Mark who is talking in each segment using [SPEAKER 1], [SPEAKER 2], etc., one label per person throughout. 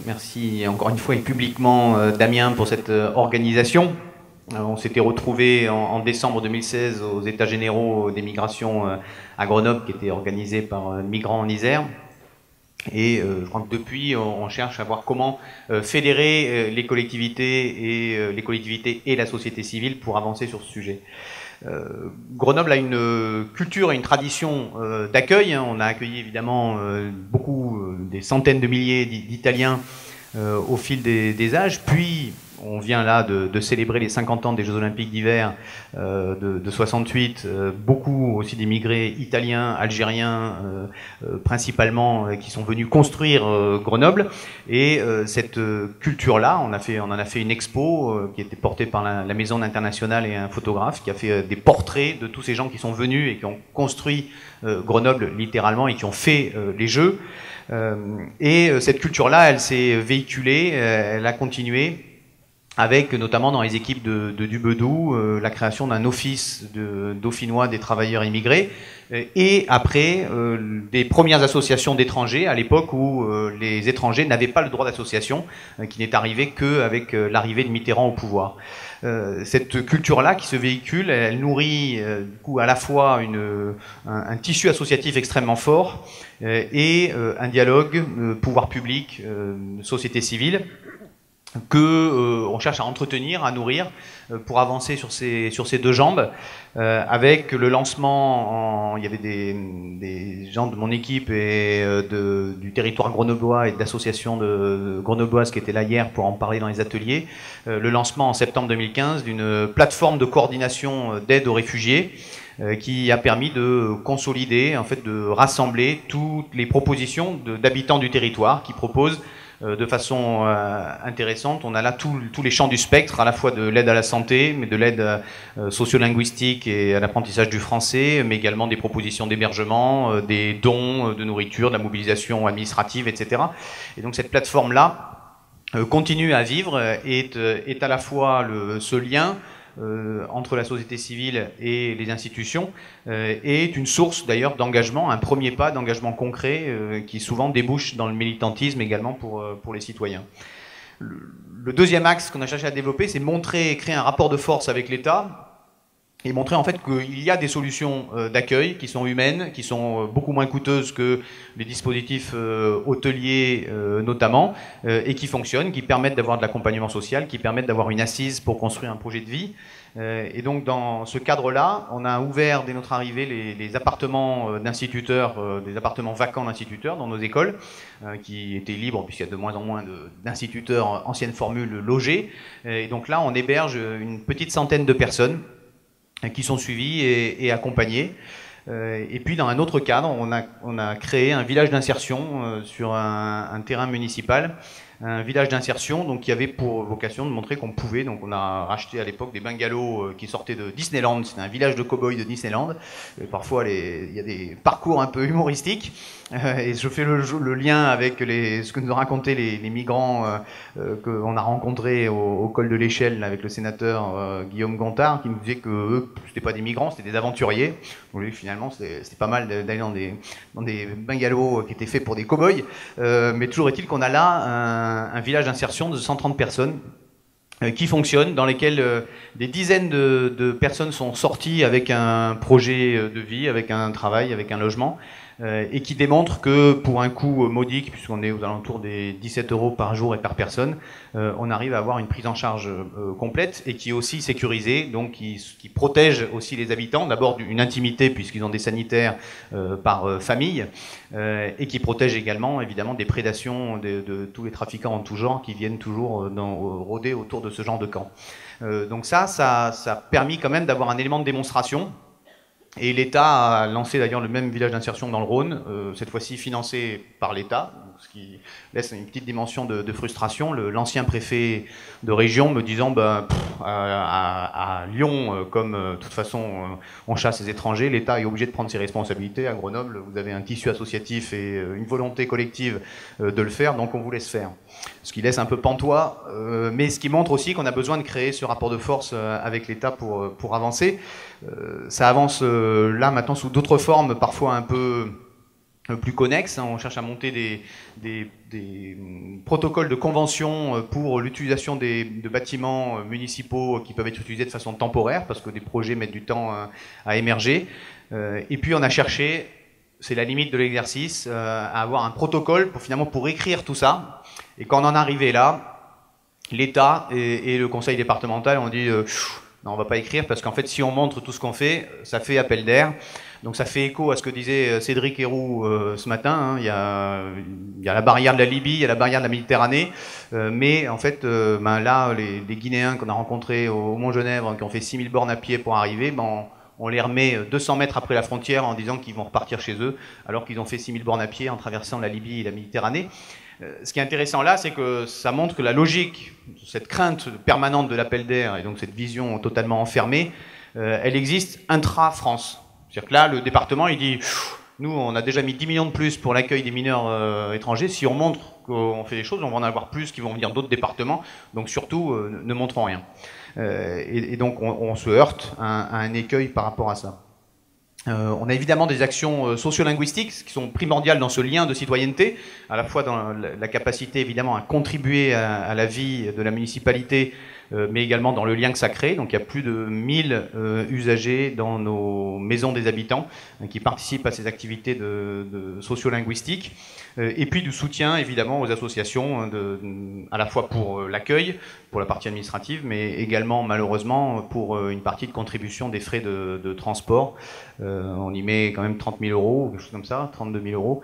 [SPEAKER 1] Merci encore une fois et publiquement Damien pour cette organisation. On s'était retrouvés en décembre 2016 aux États généraux des migrations à Grenoble qui étaient organisés par Migrants en Isère. Et je crois que depuis, on cherche à voir comment fédérer les collectivités et la société civile pour avancer sur ce sujet. Grenoble a une culture et une tradition d'accueil. On a accueilli évidemment des centaines de milliers d'Italiens au fil des âges. Puis on vient là de célébrer les 50 ans des Jeux Olympiques d'hiver de 68. Beaucoup aussi d'immigrés italiens, algériens, principalement, qui sont venus construire Grenoble. Et cette culture-là, on en a fait une expo qui était portée par la Maison internationale et un photographe qui a fait des portraits de tous ces gens qui sont venus et qui ont construit Grenoble littéralement et qui ont fait les Jeux. Cette culture-là, elle s'est véhiculée, elle a continué avec notamment dans les équipes de Dubedou la création d'un office dauphinois des travailleurs immigrés et après des premières associations d'étrangers à l'époque où les étrangers n'avaient pas le droit d'association qui n'est arrivé qu'avec l'arrivée de Mitterrand au pouvoir. Cette culture-là qui se véhicule, elle nourrit du coup à la fois un tissu associatif extrêmement fort et un dialogue pouvoir public, société civile on cherche à entretenir, à nourrir pour avancer sur ces deux jambes avec le lancement, il y avait des gens de mon équipe et du territoire grenoblois et de l'association grenobloise qui étaient là hier pour en parler dans les ateliers, le lancement en septembre 2015 d'une plateforme de coordination d'aide aux réfugiés qui a permis de consolider, en fait, de rassembler toutes les propositions d'habitants du territoire qui proposent de façon intéressante. On a là tous les champs du spectre, à la fois de l'aide à la santé, mais de l'aide sociolinguistique et à l'apprentissage du français, mais également des propositions d'hébergement, des dons de nourriture, de la mobilisation administrative, etc. Et donc cette plateforme-là continue à vivre, est à la fois ce lien entre la société civile et les institutions, est une source d'ailleurs d'engagement, un premier pas d'engagement concret qui souvent débouche dans le militantisme également pour les citoyens. Le deuxième axe qu'on a cherché à développer, c'est créer un rapport de force avec l'État et montrer en fait qu'il y a des solutions d'accueil qui sont humaines, qui sont beaucoup moins coûteuses que les dispositifs hôteliers notamment, et qui fonctionnent, qui permettent d'avoir de l'accompagnement social, qui permettent d'avoir une assise pour construire un projet de vie. Et donc dans ce cadre-là, on a ouvert dès notre arrivée les appartements d'instituteurs, des appartements vacants d'instituteurs dans nos écoles, qui étaient libres puisqu'il y a de moins en moins d'instituteurs ancienne formule logés. Et donc là, on héberge une petite centaine de personnes qui sont suivis et accompagnés. Et puis dans un autre cadre, on a créé un village d'insertion sur un terrain municipal, un village d'insertion donc qui avait pour vocation de montrer qu'on pouvait. Donc on a racheté à l'époque des bungalows qui sortaient de Disneyland. C'était un village de cow-boys de Disneyland. Et parfois il y a des parcours un peu humoristiques. Et je fais le lien avec ce que nous ont raconté les migrants qu'on a rencontrés au col de l'Échelle avec le sénateur Guillaume Gontard, qui nous disait que eux, c'était pas des migrants, c'était des aventuriers. Donc lui, finalement, c'était pas mal d'aller dans des bungalows qui étaient faits pour des cow-boys. Mais toujours est-il qu'on a là un village d'insertion de 130 personnes qui fonctionnent, dans lesquels des dizaines de personnes sont sorties avec un projet de vie, avec un travail, avec un logement, et qui démontrent que pour un coût modique, puisqu'on est aux alentours des 17 € par jour et par personne, on arrive à avoir une prise en charge complète et qui est aussi sécurisée, donc qui protège aussi les habitants, d'abord d'une intimité puisqu'ils ont des sanitaires par famille, et qui protège également évidemment des prédations de tous les trafiquants en tout genre qui viennent toujours rôder autour de ce genre de camp. Donc ça a permis quand même d'avoir un élément de démonstration. Et l'État a lancé d'ailleurs le même village d'insertion dans le Rhône, cette fois-ci financé par l'État, ce qui laisse une petite dimension de frustration. L'ancien préfet de région me disant à Lyon, comme de toute façon on chasse les étrangers, l'État est obligé de prendre ses responsabilités. À Grenoble, vous avez un tissu associatif et une volonté collective de le faire, donc on vous laisse faire. Ce qui laisse un peu pantois, mais ce qui montre aussi qu'on a besoin de créer ce rapport de force avec l'État pour avancer. Ça avance là maintenant sous d'autres formes, parfois un peu plus connexes. On cherche à monter des protocoles de convention pour l'utilisation de bâtiments municipaux qui peuvent être utilisés de façon temporaire, parce que des projets mettent du temps à émerger. Et puis on a cherché, c'est la limite de l'exercice, à avoir un protocole pour écrire tout ça. Et quand on en est arrivé là, l'État et le conseil départemental ont dit non, on va pas écrire, parce qu'en fait si on montre tout ce qu'on fait, ça fait appel d'air. Donc ça fait écho à ce que disait Cédric Héroux ce matin. Il y a la barrière de la Libye, il y a la barrière de la Méditerranée, mais en fait là les Guinéens qu'on a rencontrés au Mont-Genèvre, qui ont fait 6000 bornes à pied pour arriver, on les remet 200 mètres après la frontière en disant qu'ils vont repartir chez eux, alors qu'ils ont fait 6000 bornes à pied en traversant la Libye et la Méditerranée. Ce qui est intéressant là, c'est que ça montre que la logique, cette crainte permanente de l'appel d'air, et donc cette vision totalement enfermée, elle existe intra-France. C'est-à-dire que là, le département, il dit, nous, on a déjà mis 10 millions de plus pour l'accueil des mineurs étrangers. Si on montre qu'on fait des choses, on va en avoir plus qui vont venir d'autres départements. Donc surtout, ne montrons rien. Et donc, on se heurte à un écueil par rapport à ça. On a évidemment des actions sociolinguistiques qui sont primordiales dans ce lien de citoyenneté, à la fois dans la capacité évidemment à contribuer à la vie de la municipalité, mais également dans le lien que ça crée. Donc il y a plus de 1000 usagers dans nos maisons des habitants qui participent à ces activités de sociolinguistique. Et puis du soutien évidemment aux associations, à la fois pour l'accueil, pour la partie administrative, mais également malheureusement pour une partie de contribution des frais de transport. On y met quand même 30 000 euros, ou quelque chose comme ça, 32 000 euros.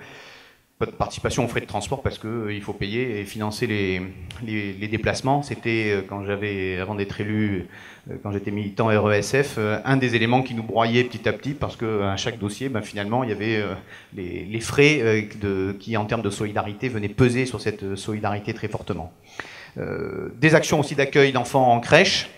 [SPEAKER 1] Pas de participation aux frais de transport parce qu'il faut payer et financer les déplacements. C'était, avant d'être élu, quand j'étais militant RESF, un des éléments qui nous broyait petit à petit, parce qu'à chaque dossier, finalement, il y avait les frais qui, en termes de solidarité, venaient peser sur cette solidarité très fortement. Des actions aussi d'accueil d'enfants en crèche,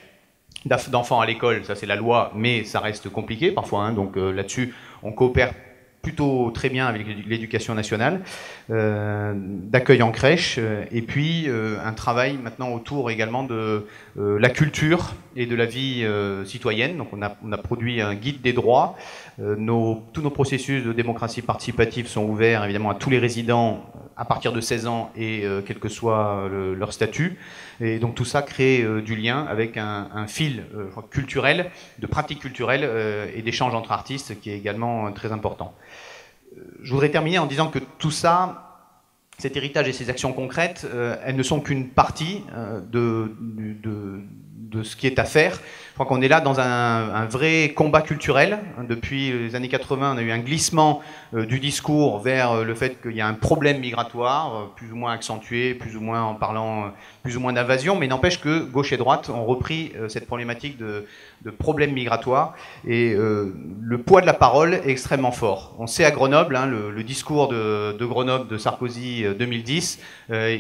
[SPEAKER 1] d'enfants à l'école, ça c'est la loi, mais ça reste compliqué parfois, donc là-dessus, on coopère plutôt très bien avec l'éducation nationale, d'accueil en crèche, et puis un travail maintenant autour également de la culture et de la vie citoyenne. Donc on a produit un guide des droits. Tous nos processus de démocratie participative sont ouverts évidemment à tous les résidents à partir de 16 ans et quel que soit leur statut. Et donc tout ça crée du lien avec un fil culturel, de pratiques culturelles et d'échanges entre artistes qui est également très important. Je voudrais terminer en disant que tout ça, cet héritage et ces actions concrètes, elles ne sont qu'une partie de ce qui est à faire. Je crois qu'on est là dans un vrai combat culturel. Depuis les années 80, on a eu un glissement du discours vers le fait qu'il y a un problème migratoire, plus ou moins accentué, plus ou moins en parlant plus ou moins d'invasion, mais n'empêche que gauche et droite ont repris cette problématique de problème migratoire, et le poids de la parole est extrêmement fort. On sait à Grenoble, le discours de Grenoble de Sarkozy 2010,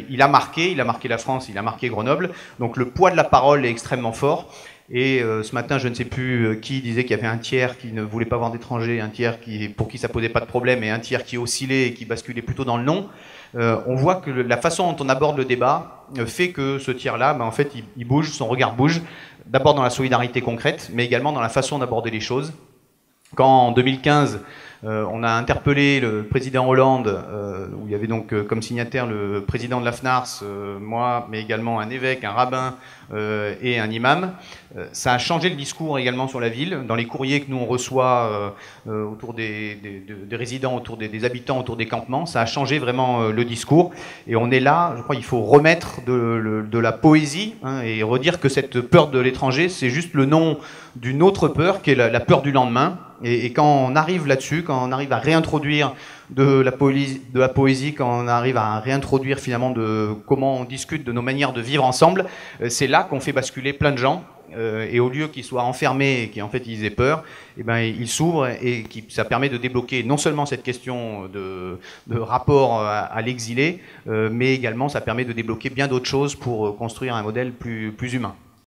[SPEAKER 1] il a marqué la France, il a marqué Grenoble, donc le poids de la parole est extrêmement fort. Et ce matin, je ne sais plus qui disait qu'il y avait un tiers qui ne voulait pas voir d'étrangers, un tiers pour qui ça posait pas de problème, et un tiers qui oscillait et qui basculait plutôt dans le non. On voit que la façon dont on aborde le débat fait que ce tiers-là, en fait, il bouge, son regard bouge, d'abord dans la solidarité concrète, mais également dans la façon d'aborder les choses. Quand en 2015, on a interpellé le président Hollande, où il y avait donc comme signataire le président de la FNARS, moi, mais également un évêque, un rabbin et un imam. Ça a changé le discours également sur la ville. Dans les courriers que nous on reçoit autour des résidents, autour des habitants, autour des campements, ça a changé vraiment le discours. Et on est là, je crois qu'il faut remettre de la poésie et redire que cette peur de l'étranger, c'est juste le nom d'une autre peur qui est la peur du lendemain. Et quand on arrive là-dessus, quand on arrive à réintroduire de la poésie, quand on arrive à réintroduire finalement de comment on discute de nos manières de vivre ensemble, c'est là qu'on fait basculer plein de gens. Et au lieu qu'ils soient enfermés et qu'en fait ils aient peur, ils s'ouvrent, et ça permet de débloquer non seulement cette question de rapport à l'exilé, mais également ça permet de débloquer bien d'autres choses pour construire un modèle plus humain.